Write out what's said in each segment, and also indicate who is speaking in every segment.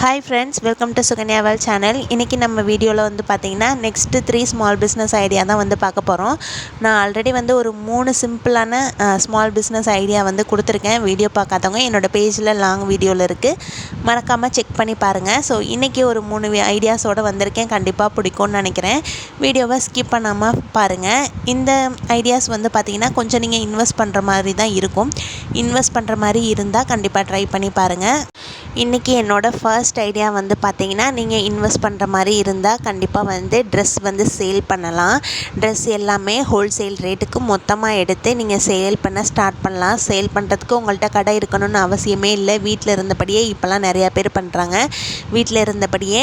Speaker 1: Hi friends, welcome to Sukanya Vel channel. இன்றைக்கி நம்ம வீடியோவில் வந்து பார்த்திங்கன்னா நெக்ஸ்ட்டு 3 ஸ்மால் பிஸ்னஸ் ஐடியா தான் வந்து பார்க்க போகிறோம். நான் ஆல்ரெடி வந்து ஒரு 3 சிம்பிளான ஸ்மால் பிஸ்னஸ் ஐடியா வந்து கொடுத்துருக்கேன். வீடியோ பார்க்காதவங்க என்னோடய பேஜில் லாங் வீடியோவில் இருக்குது, மறக்காமல் செக் பண்ணி பாருங்கள். ஸோ இன்றைக்கி ஒரு 3 ஐடியாஸோடு வந்திருக்கேன். கண்டிப்பாக பிடிக்கும்னு நினைக்கிறேன். வீடியோவை ஸ்கிப் பண்ணாமல் பாருங்கள். இந்த ஐடியாஸ் வந்து பார்த்திங்கன்னா கொஞ்சம் நீங்கள் இன்வெஸ்ட் பண்ணுற மாதிரி தான் இருக்கும். இன்வெஸ்ட் பண்ணுற மாதிரி இருந்தால் கண்டிப்பாக ட்ரை பண்ணி பாருங்கள். இன்றைக்கி என்னோடய ஃபர்ஸ்ட் ஐடியா வந்து பார்த்திங்கன்னா, நீங்கள் இன்வெஸ்ட் பண்ணுற மாதிரி இருந்தால் கண்டிப்பாக வந்து ட்ரெஸ் வந்து சேல் பண்ணலாம். ட்ரெஸ் எல்லாமே ஹோல்சேல் ரேட்டுக்கு மொத்தமாக எடுத்து நீங்கள் சேல் பண்ண ஸ்டார்ட் பண்ணலாம். சேல் பண்ணுறதுக்கு உங்கள்கிட்ட கடை இருக்கணும்னு அவசியமே இல்லை. வீட்டில் இருந்தபடியே இப்போலாம் நிறையா பேர் பண்ணுறாங்க. வீட்டில் இருந்தபடியே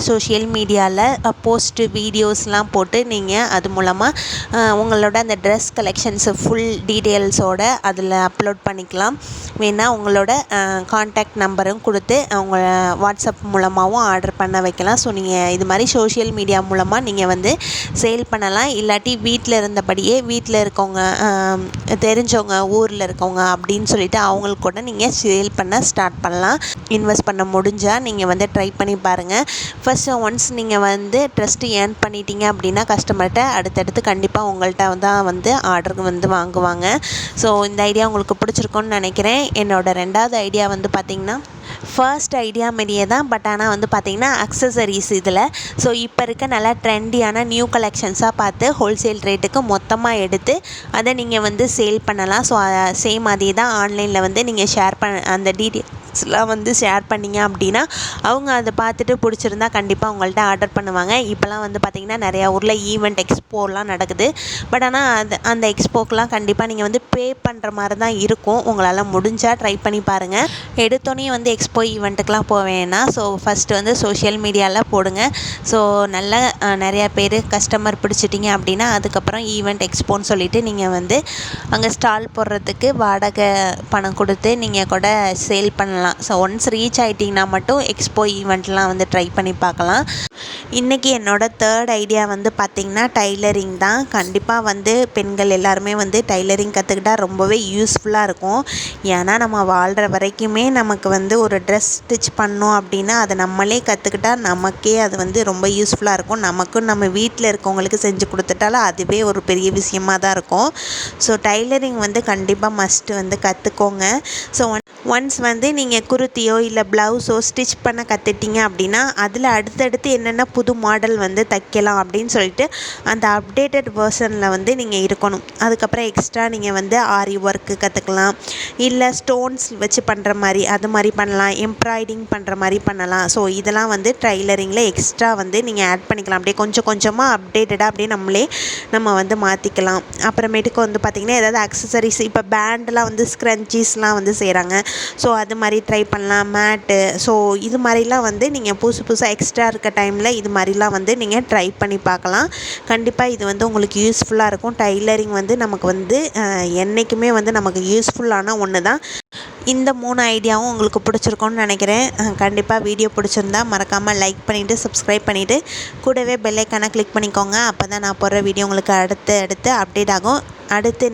Speaker 1: சோஷியல் மீடியாவில் போஸ்ட்டு வீடியோஸ்லாம் போட்டு நீங்கள் அது மூலமாக உங்களோட அந்த ட்ரெஸ் கலெக்ஷன்ஸு ஃபுல் டீட்டெயில்ஸோடு அதில் அப்லோட் பண்ணிக்கலாம். வேணால் உங்களோட கான்டாக்ட் நம்பரும் கொடுத்து அவங்க வாட்ஸ்அப் மூலமாகவும் ஆர்டர் பண்ண வைக்கலாம். ஸோ நீங்கள் இது மாதிரி சோஷியல் மீடியா மூலமாக நீங்கள் வந்து சேல் பண்ணலாம். இல்லாட்டி வீட்டில் இருந்தபடியே வீட்டில் இருக்கவங்க தெரிஞ்சவங்க ஊரில் இருக்கவங்க அப்படின்னு சொல்லிட்டு அவங்களுக்கு கூட நீங்கள் சேல் பண்ண ஸ்டார்ட் பண்ணலாம். இன்வெஸ்ட் பண்ண முடிஞ்சால் நீங்கள் வந்து ட்ரை பண்ணி பாருங்கள். ஃபஸ்ட்டு ஒன்ஸ் நீங்கள் வந்து ட்ரஸ்ட்டு ஏர்ன் பண்ணிட்டீங்க அப்படின்னா கஸ்டமர்கிட்ட அடுத்தடுத்து கண்டிப்பாக உங்கள்கிட்ட தான் வந்து ஆர்டருக்கு வந்து வாங்குவாங்க. ஸோ இந்த ஐடியா உங்களுக்கு பிடிச்சிருக்குன்னு நினைக்கிறேன். என்னோடய 2வது ஐடியா வந்து பார்த்திங்கன்னா ஃபர்ஸ்ட் ஐடியா மாரியே தான், பட் ஆனால் வந்து பார்த்திங்கன்னா அக்சசரிஸ் இதில். ஸோ இப்போ இருக்க நல்லா ட்ரெண்டியான நியூ கலெக்ஷன்ஸாக பார்த்து ஹோல்சேல் ரேட்டுக்கு மொத்தமாக எடுத்து அதை நீங்கள் வந்து சேல் பண்ணலாம். ஸோ சேம் அதே தான் ஆன்லைனில் வந்து நீங்கள் ஷேர் அந்த டீட்டெயில்ஸ்லாம் வந்து ஷேர் பண்ணிங்க அப்படின்னா அவங்க அதை பார்த்துட்டு பிடிச்சிருந்தா கண்டிப்பாக உங்கள்கிட்ட ஆர்டர் பண்ணுவாங்க. இப்போலாம் வந்து பார்த்திங்கன்னா நிறையா ஊரில் ஈவெண்ட் எக்ஸ்போலாம் நடக்குது. பட் ஆனால் அந்த எக்ஸ்போக்கெலாம் கண்டிப்பாக நீங்கள் வந்து பே பண்ணுற மாதிரி தான் இருக்கும். உங்களால் முடிஞ்சால் ட்ரை பண்ணி பாருங்கள். எடுத்தோன்னே வந்து எக்ஸ்போ ஈவெண்ட்டுக்கெலாம் போவேன்னா ஸோ ஃபஸ்ட்டு வந்து சோஷியல் மீடியாவில் போடுங்க. ஸோ நல்லா நிறையா பேர் கஸ்டமர் பிடிச்சிட்டிங்க அப்படின்னா அதுக்கப்புறம் ஈவெண்ட் எக்ஸ்போன்னு சொல்லிவிட்டு நீங்கள் வந்து அங்கே ஸ்டால் போடுறதுக்கு வாடகை பணம் கொடுத்து நீங்கள் கூட சேல் பண்ணலாம். ஸோ ஒன்ஸ் ரீச் ஆகிட்டிங்கன்னா மட்டும் எக்ஸ்போ ஈவெண்ட்லாம் வந்து ட்ரை பண்ணி பார்க்கலாம். இன்றைக்கி என்னோடய 3rd ஐடியா வந்து பார்த்திங்கன்னா டைலரிங் தான். கண்டிப்பாக வந்து பெண்கள் எல்லாருமே வந்து டைலரிங் கற்றுக்கிட்டால் ரொம்பவே யூஸ்ஃபுல்லாக இருக்கும். ஏன்னா நம்ம வாழ்கிற வரைக்குமே நமக்கு வந்து ஒரு ட்ரெஸ் ஸ்டிச் பண்ணோம் அப்படின்னா அதை நம்மளே கற்றுக்கிட்டா நமக்கே அது வந்து ரொம்ப யூஸ்ஃபுல்லாக இருக்கும். நமக்கும் நம்ம வீட்டில் இருக்கவங்களுக்கு செஞ்சு கொடுத்துட்டாலும் அதுவே ஒரு பெரிய விஷயமாக தான் இருக்கும். ஸோ டைலரிங் வந்து கண்டிப்பாக மஸ்ட்டு வந்து கற்றுக்கோங்க. ஸோ ஒன்ஸ் வந்து நீங்கள் குர்த்தியோ இல்லை ப்ளவுஸோ ஸ்டிச் பண்ண கற்றுட்டிங்க அப்படின்னா அதில் அடுத்தடுத்து என்னென்ன புது மாடல் வந்து தைக்கலாம் அப்படின்னு சொல்லிட்டு அந்த அப்டேட்டட் வெர்ஷனில் வந்து நீங்கள் இருக்கணும். அதுக்கப்புறம் எக்ஸ்ட்ரா நீங்கள் வந்து ஆரி ஒர்க்கு கற்றுக்கலாம், இல்லை ஸ்டோன்ஸ் வச்சு பண்ணுற மாதிரி அது மாதிரி பண்ணலாம், எம்ப்ராய்டிங் பண்ணுற மாதிரி பண்ணலாம். ஸோ இதெல்லாம் வந்து டைலரிங்கில் எக்ஸ்ட்ரா வந்து நீங்கள் ஆட் பண்ணிக்கலாம். அப்படியே கொஞ்சம் கொஞ்சமாக அப்டேட்டடாக அப்படியே நம்ம வந்து மாற்றிக்கலாம். அப்புறமேட்டுக்கு வந்து பார்த்திங்கன்னா ஏதாவது அக்சசரிஸ் இப்போ பேண்டெலாம் வந்து ஸ்க்ரன்ச்சீஸ்லாம் வந்து செய்கிறாங்க. ஸோ அது மாதிரி ட்ரை பண்ணலாம். மேட்டு ஸோ இது மாதிரிலாம் வந்து நீங்கள் புதுசாக எக்ஸ்ட்ரா இருக்க டைமில் இது மாதிரிலாம் வந்து நீங்கள் ட்ரை பண்ணி பார்க்கலாம். கண்டிப்பாக இது வந்து உங்களுக்கு யூஸ்ஃபுல்லாக இருக்கும். டைலரிங் வந்து நமக்கு வந்து என்றைக்குமே வந்து நமக்கு யூஸ்ஃபுல்லான ஒன்று தான். இந்த 3 ஐடியாவும் உங்களுக்கு பிடிச்சிருக்கும்னு நினைக்கிறேன். கண்டிப்பாக வீடியோ பிடிச்சிருந்தா மறக்காமல் லைக் பண்ணிவிட்டு சப்ஸ்கிரைப் பண்ணிவிட்டு கூடவே பெல் ஐக்கானை கிளிக் பண்ணிக்கோங்க. அப்போ தான் நான் போடுற வீடியோ உங்களுக்கு அடுத்து அப்டேட் ஆகும். அடுத்து